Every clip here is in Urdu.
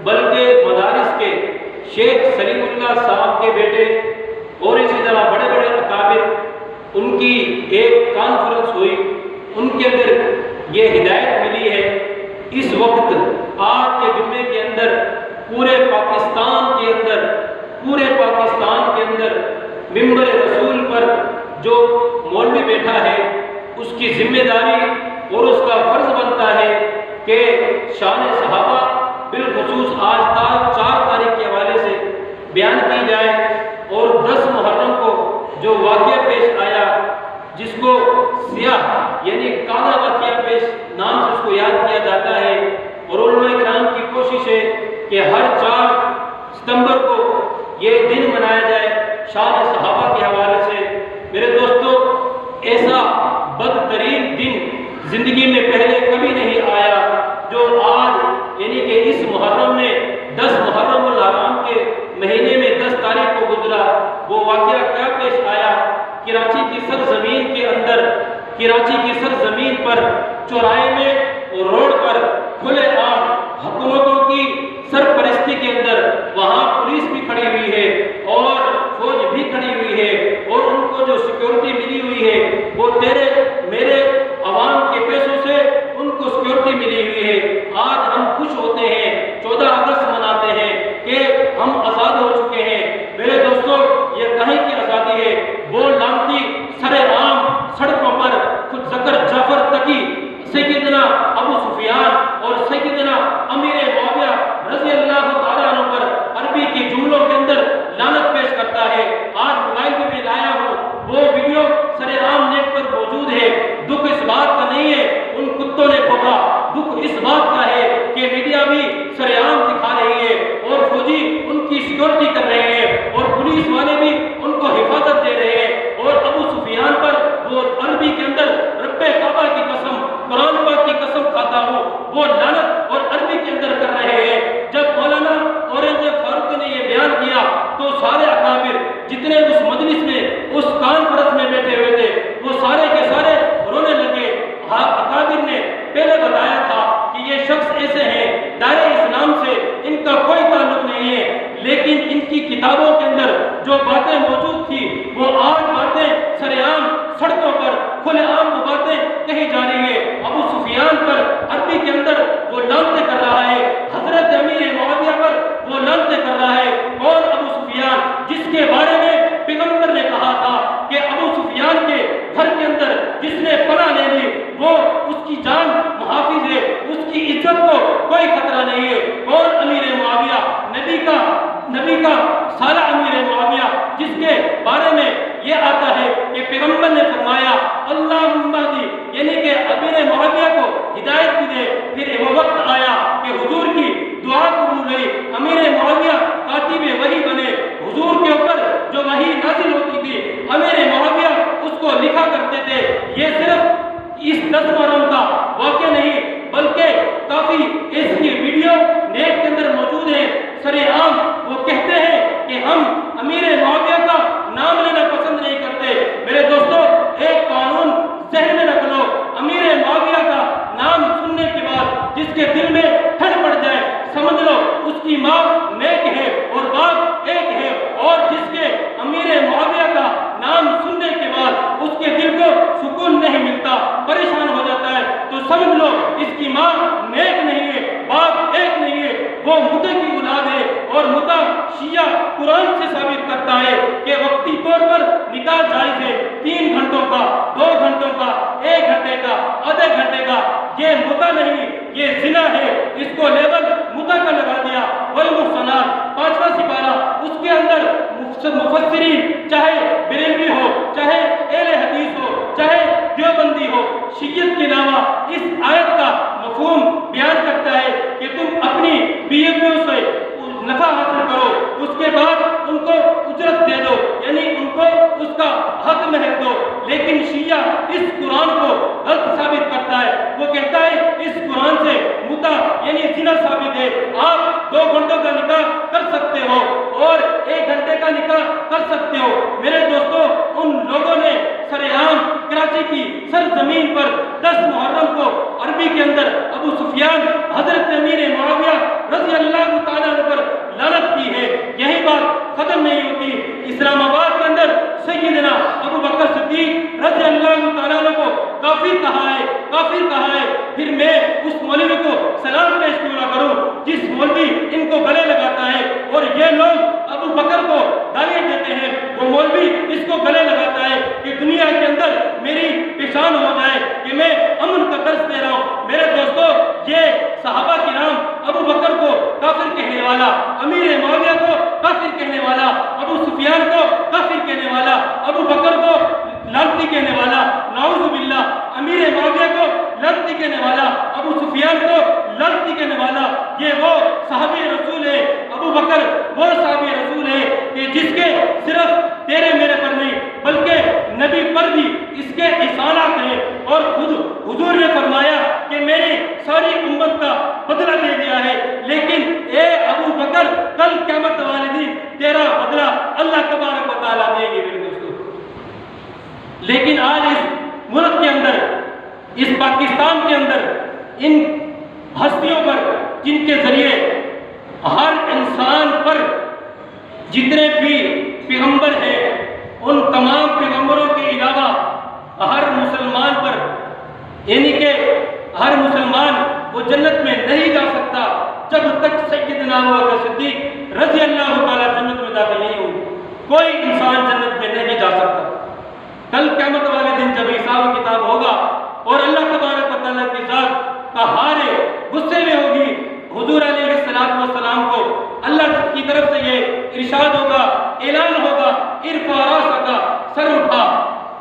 بلکہ مدارس کے شیخ سلیم اللہ صاحب کے بیٹے اور اسی طرح بڑے بڑے اکابر، ان کی ایک کانفرنس ہوئی، ان کے اندر یہ ہدایت ملی ہے اس وقت آج کے جمعے کے اندر پورے پاکستان کے اندر ممبر رسول پر جو مولوی بیٹھا ہے اس کی ذمہ داری اور اس کا فرض بنتا ہے کہ شان صحابہ بالخصوص آج 4 تاریخ کے حوالے سے بیان کی جائے، اور 10 محرم کو جو واقعہ پیش آیا جس کو سیاہ یعنی کالا واقعہ پیش نام سے اس کو یاد کیا جاتا ہے، اور علماء کرام کی کوشش ہے کہ ہر 4 ستمبر کو یہ دن منایا جائے شان صحابہ کے حوالے سے۔ میرے دوستو، ایسا بدترین دن زندگی میں پہلے کبھی نہیں آیا جو آج یعنی کہ اس محرم میں 10 محرم الحرام کے مہینے میں 10 تاریخ کو گزرا۔ وہ واقعہ کیا پیش آیا؟ کراچی کی سرزمین کے اندر، کراچی کی سرزمین پر چوراہے میں روڈ پر کھلے عام حکومتوں کی سرپرستی کے اندر وہاں پولیس بھی کھڑی ہوئی ہے اور فوج بھی کھڑی ہوئی ہے، اور ان کو جو سیکیورٹی ملی ہوئی ہے وہ تیرے میرے عوام کے پیسوں سے ان کو سیکیورٹی ملی ہوئی ہے۔ آج ہم خوش ہوتے ہیں، 14 اگست مناتے ہیں کہ ہم آزاد ہو چکے ہیں۔ میرے دوستو، یہ کہیں کی آزادی ہے؟ وہ لانتی سر عام سڑکوں پر خود ذکر جعفر تقی، سیدنا ابو سفیان اور سیدنا امیر معاویہ رضی اللہ تعالیٰ عنہ پر عربی کے جملوں کے اندر لعنت پیش کرتا ہے۔ آج موبائل میں بھی لایا ہوں، وہ ویڈیو سر عام نیٹ پر موجود ہے۔ دکھ اس بات کا نہیں ہے ان کتوں نے بھوکا، دکھ اس بات کا ہے کہ میڈیا بھی سر عام دکھا رہی ہے اور فوجی ان کی سیکورٹی کر رہے ہیں اور پولیس والے بھی ان کو حفاظت دے رہے ہیں، اور ابو سفیان پر وہ عربی کے اندر رب کعبہ کی قسم، قرآن پاک کی قسم کھاتا ہوں، وہ لعنت اور عربی کے اندر کر رہے ہیں۔ جب مولانا اورنگزیب فاروق نے یہ بیان کیا تو سارے اکابر جتنے اس مجلس میں اس کانفرنس میں بیٹھے ہوئے تھے وہ سارے کے سارے رونے لگے۔ اکابر نے پہلے بتایا تھا کہ یہ شخص ایسے ہیں، دائرہ اسلام سے ان کا کوئی تعلق نہیں ہے، لیکن ان کی کتابوں کے اندر جو باتیں موجود تھی وہ آج باتیں سر عام سڑکوں پر کھلے عام وہ باتیں کہی جا رہی ہے۔ ابو سفیان پر عربی کے اندر وہ لعنتیں کر رہا ہے، حضرت امیر معاویہ پر وہ لعنتیں کر رہا ہے۔ اور ابو سفیان جس کے بارے میں پیغمبر نے کہا تھا کہ ابو سفیان کے گھر کے اندر جس نے پناہ لے لی وہ اس کی جان محافظ ہے، اس کی عزت کو کوئی خطرہ نہیں ہے۔ اور امیر معاویہ نبی کا سارا امیر معاویہ جس کے بارے میں یہ آتا ہے کہ پیغمبر نے فرمایا اللہم اہدی، یعنی کہ امیر معاویہ کو ہدایت بھی دے۔ پھر وہ وقت آیا کہ حضور کی دعا قبول ہوئی، امیر معاویہ کاتب وحی بنے، حضور کے اوپر جو وحی نازل ہوتی تھی امیر معاویہ اس کو لکھا کرتے تھے۔ یہ صرف اس 10 محرم کا واقعہ نہیں بلکہ کافی ایسی ویڈیو نیٹ کے اندر موجود ہیں۔ سر عام وہ کہتے ہیں کہ ہم امیر معاویہ کا نام لینا پسند نہیں کرتے۔ میرے دوستو، ایک قانون ذہن میں رکھ لو، امیر معاویہ کا نام سننے کے بعد جس کے دل میں ٹھنڈ پڑ جائے سمجھ لو اس کی ماں نیک ہے اور باپ ایک ہے، اور جس کے امیر معاویہ کا نام سننے کے بعد اس کے دل کو سکون نہیں ملتا، پریشان ہو جاتا ہے، تو سمجھ لو اس کی ماں نیک نہیں ہے، باپ ایک نہیں ہے، وہ متے کی اولاد ہے۔ اور متا شیعہ قرآن سے ثابت کرتا ہے کہ وقتی طور پر نکاح جائز ہے، 3 گھنٹوں کا، 2 گھنٹوں کا، 1 گھنٹے کا، آدھے گھنٹے کا، یہ متا نہیں، یہ زنا ہے۔ اس کو لیبل متا کا لگا دیا۔ والمحصنات 5واں سپارہ، اس کے اندر مفسرین چاہے بریلوی ہو، چاہے اہل حدیث ہو، چاہے دیوبندی ہو، شیعت کے علاوہ اس آیت کا مفہوم بیان کرتا ہے کہ تم اپنی بیویوں سے نفع حاصل کرو، اس کے بعد ان کو اجرت دے دو، یعنی ان کو اس کا حق مہر دو۔ لیکن شیعہ اس قرآن کو غلط ثابت کرتا ہے، وہ کہتا ہے اس قرآن سے متا یعنی زنا ثابت ہے۔ آپ 2 گھنٹوں کا نکاح کر سکتے ہو اور 1 گھنٹے کا نکاح کر سکتے ہو۔ میرے دوستو، ان لوگوں نے سر عام کراچی کی سرزمین پر 10 محرم کو عربی کے اندر ابو سفیان حضرت امیر معاویہ رضی اللہ تعالیٰ کافر کہا ہے، کافر کہا ہے، پھر میں اس مولوی کو سلام پیش کیوں نہ کروں جس مولوی ان کو گلے لگاتا ہے؟ اور یہ لوگ ابو بکر کو گالیاں دیتے ہیں، وہ مولوی اس کو گلے لگاتا ہے کہ دنیا کے اندر میری پہچان ہو جائے کہ میں امن کا درس دے رہا ہوں۔ میرے دوستو، یہ صحابہ کرام ابو بکر کو کافر کہنے والا، امیر معاویہ کو کافر کہنے والا، ابو سفیان کو کافر کہنے والا، ابو بکر کو لعنتی کہنے والا، نعوذ باللہ، امیر معاویہ کو لعنتی کہنے والا، ابو سفیان کو لعنتی کہنے والا، یہ وہ صحابی رسول ہے، ابو بکر وہ صحابی رسول ہے کہ جس کے صرف تیرے میرے پر نہیں بلکہ نبی پر بھی اس کے احسانات ہیں، اور خود حضور نے فرمایا کہ میں نے ساری امت کا بدلہ دے دیا ہے، لیکن اے ابو بکر کل قیامت والے دن تیرا بدلہ اللہ تبارک و تعالیٰ دیں گے میرے دوستو۔ لیکن آج اس ملک کے اندر، اس پاکستان کے اندر، ان ہستیوں پر جن کے ذریعے ہر انسان پر جتنے بھی پیغمبر ہیں ان تمام پیغمبروں کے علاوہ ہر مسلمان پر، یعنی کہ ہر مسلمان وہ جنت میں نہیں جا سکتا جب تک سیدنا ابوبکر صدیق رضی اللہ تعالیٰ جنت میں داخل نہیں ہوں۔ کوئی انسان جنت میں نہیں جا سکتا۔ کل قیامت والے دن جب حساب و کتاب ہوگا اور اللہ تبارک و تعالیٰ کی ذات کا ہارے غصے میں ہوگی، حضور علیہ السلام کو اللہ کی طرف سے یہ ارشاد ہوگا، اعلان ہوگا، ارفع راسک، سر اٹھا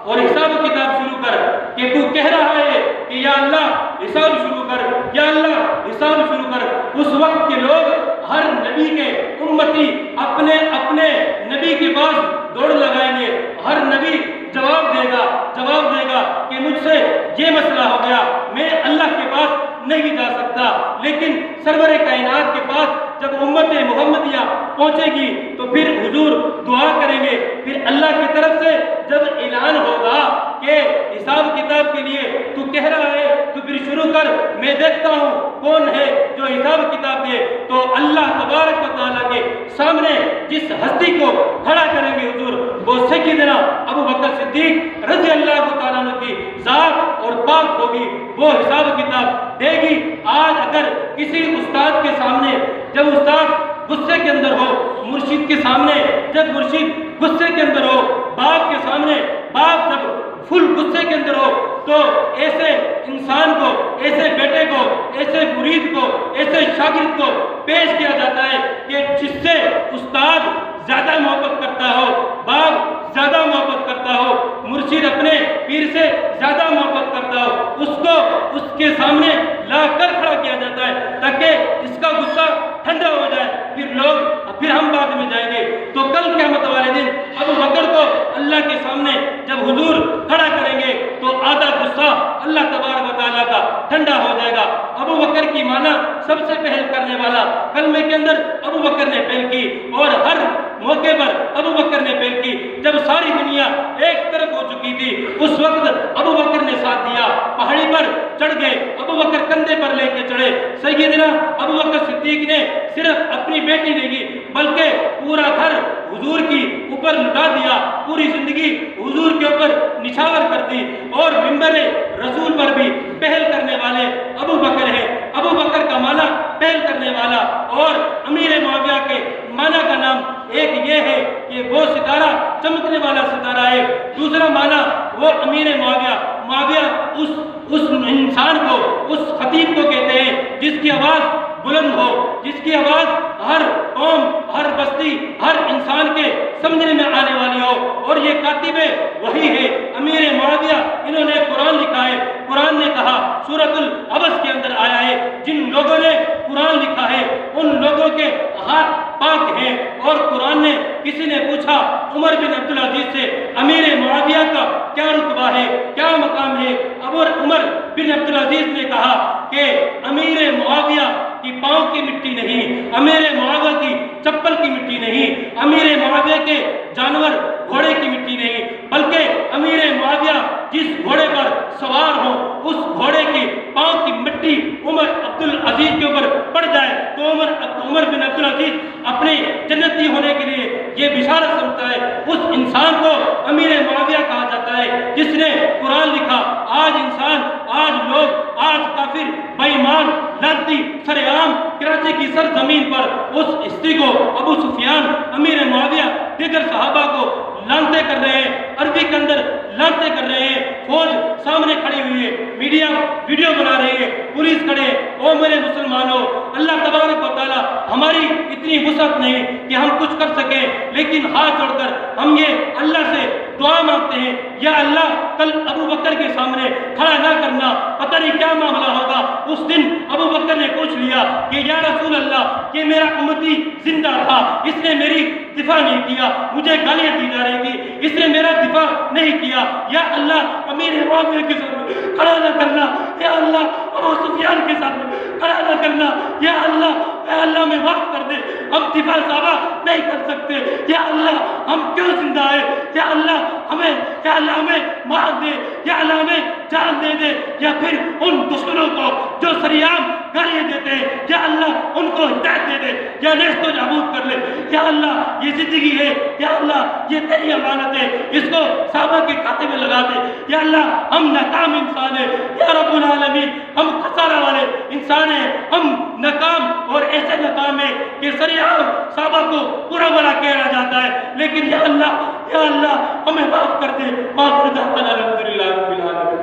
اور حساب و کتاب شروع کر، کہ تو کہہ رہا ہے کہ یا اللہ حساب شروع کر، یا اللہ حساب شروع کر۔ اس وقت کے لوگ، ہر نبی کے امتی اپنے اپنے نبی کے پاس دوڑ لگائیں گے، ہر نبی جواب دے گا کہ مجھ سے یہ مسئلہ ہو گیا، میں اللہ کے پاس نہیں جا سکتا۔ لیکن سرور کائنات کے پاس جب امت محمدیہ پہنچے گی تو پھر حضور دعا کریں گے، پھر اللہ کی طرف سے جب اعلان ہوگا کہ حساب کتاب کے لیے تو کہہ رہا ہے تو پھر شروع کر، میں دیکھتا ہوں کون ہے جو حساب کتاب دے، تو اللہ تبارک و تعالیٰ کے سامنے جس ہستی کو کھڑا کریں گے حضور، وہ سیدنا ابو بکر صدیق رضی اللہ تعالیٰ عنہ کی ذات اور پاک ہوگی، وہ حساب کتاب دے گی۔ آج اگر کسی استاد کے سامنے جب استاد غصے کے اندر ہو، مرشد کے سامنے جب مرشد غصے کے اندر ہو، باپ کے سامنے باپ جب فل غصے کے اندر ہو، تو ایسے انسان کو، ایسے بیٹے کو، ایسے مرید کو، ایسے شاگرد کو پیش کیا جاتا ہے کہ جس سے استاد زیادہ محبت کرتا ہو، باپ زیادہ محبت کرتا ہو، مرشد اپنے پیر سے زیادہ محبت کرتا ہو، اس کو اس کے سامنے لا کر کھڑا کیا جاتا ہے تاکہ اس کا غصہ ٹھنڈا ہو جائے، پھر ہم بعد میں جائیں گے۔ تو کل قیامت والے دن ابو بکر کو اللہ کے سامنے جب حضور کھڑا کریں گے تو آدھا غصہ اللہ تبارک و تعالیٰ کا ٹھنڈا ہو جائے گا۔ ابو بکر کی معنی سب سے پہل کرنے والا، کلمے کے اندر ابو بکر نے پہل کی، اور ہر موقع پر ابو بکر نے پہل کی۔ جب ساری دنیا ایک طرف ہو چکی تھی اس وقت ابو بکر نے ساتھ دیا، پہاڑی پر چڑھ گئے، ابو بکر کندھے پر لے کے چڑھے۔ سیدنا ابو بکر صدیق نے صرف اپنی بیٹی نہیں کی بلکہ پورا گھر حضور کی اوپر لٹا دیا، پوری زندگی حضور کے اوپر نچھاور کر دی، اور ممبر رسول پر بھی پہل کرنے والے ابو بکر ہیں۔ ابو بکر کا معنی پہل کرنے والا، اور امیر معاویہ کے معنی کا نام ایک یہ ہے کہ وہ ستارہ چمکنے والا ستارہ ہے، دوسرا معنی وہ امیر معاویہ اس انسان کو، اس خطیب کو کہتے ہیں جس کی آواز بلند ہو، جس کی آواز ہر قوم، ہر بستی، ہر انسان کے سمجھنے میں آنے والی ہو، اور یہ کاتب وہی ہے امیر معاویہ۔ انہوں نے قرآن لکھا ہے، قرآن نے کہا سورۃ العبس کے اندر آیا ہے، جن لوگوں نے قرآن لکھا ہے ان لوگوں کے ہاتھ پاک ہیں۔ اور قرآن نے، کسی نے پوچھا عمر بن عبدالعزیز سے امیر معاویہ کا کیا رتبہ ہے، کیا مقام ہے؟ عمر بن عبدالعزیز نے کہا کہ امیر معاویہ کی پاؤں کی مٹی نہیں، امیر معاویہ کی چپل کی مٹی نہیں، امیر معاویہ کے جانور گھوڑے کی مٹی نہیں، بلکہ امیر معاویہ جس گھوڑے پر سوار ہو اس گھوڑے کی پاؤں کی مٹی عمر عبدالعزیز کے اوپر پڑ جائے تو عمر بن عبدالعزیز اپنے جنتی ہونے کے لیے یہ بشارت سمجھتا ہے۔ اس انسان کو امیر معاویہ کہا جاتا ہے جس نے قرآن لکھا۔ آج انسان سرزمین پر اس ہستی کو ابو سفیان امیر معاویہ دیگر صحابہ کو لانتے کر رہے ہیں، عربی کے اندر لانتے کر رہے ہیں، فوج سامنے کھڑی ہوئی ہے، میڈیا ویڈیو بنا رہی ہے، پولیس کھڑے، او میرے مسلمانوں، اللہ تبارک و تعالیٰ ہماری اتنی وسعت نہیں کہ ہم کچھ کر سکیں، لیکن ہاتھ جوڑ کر ہم یہ اللہ سے دعا مانگتے ہیں، یا اللہ کل ابو بکر کے سامنے کھڑا نہ کرنا، پتہ نہیں کیا معاملہ ہوگا۔ اس دن ابو بکر نے پوچھ لیا کہ یا رسول اللہ کہ میرا امتی زندہ تھا، اس نے میری دفاع نہیں کیا، مجھے گالیاں دی جا رہی تھی، اس نے میرا دفاع نہیں کیا، یا اللہ امیر معاویہ کے سامنے کھڑا نہ کرنا، یا اللہ ابو سفیان کے سامنے کھڑا نہ کرنا، یا اللہ میں معاف کر دے، ہم دفاع صحابہ نہیں کر سکتے، یا اللہ ہم کیوں زندہ ہیں، یا اللہ ہمیں مار دے، یا اللہ ہمیں جان دے دے، یا پھر ان دشمنوں کو جو سریعام گالیاں دیتے ہیں، یا اللہ ان کو ہدایت دے دے، یا نیست و نابود کر لے، یا اللہ یہ زندگی ہے، یا اللہ یہ تیری امانت ہے، اس کو صحابہ کے کھاتے میں لگا دے، یا اللہ ہم ناکام انسان ہیں، یا رب العالمین ہم خسارہ والے انسان ہیں، ہم ناکام اور ایسے ناکام ہیں کہ سریعام صحابہ کو برا بھلا کہا جاتا ہے، لیکن یا اللہ ہمیں معاف کر دے، معاف کر دے، الحمدللہ رب العالمین۔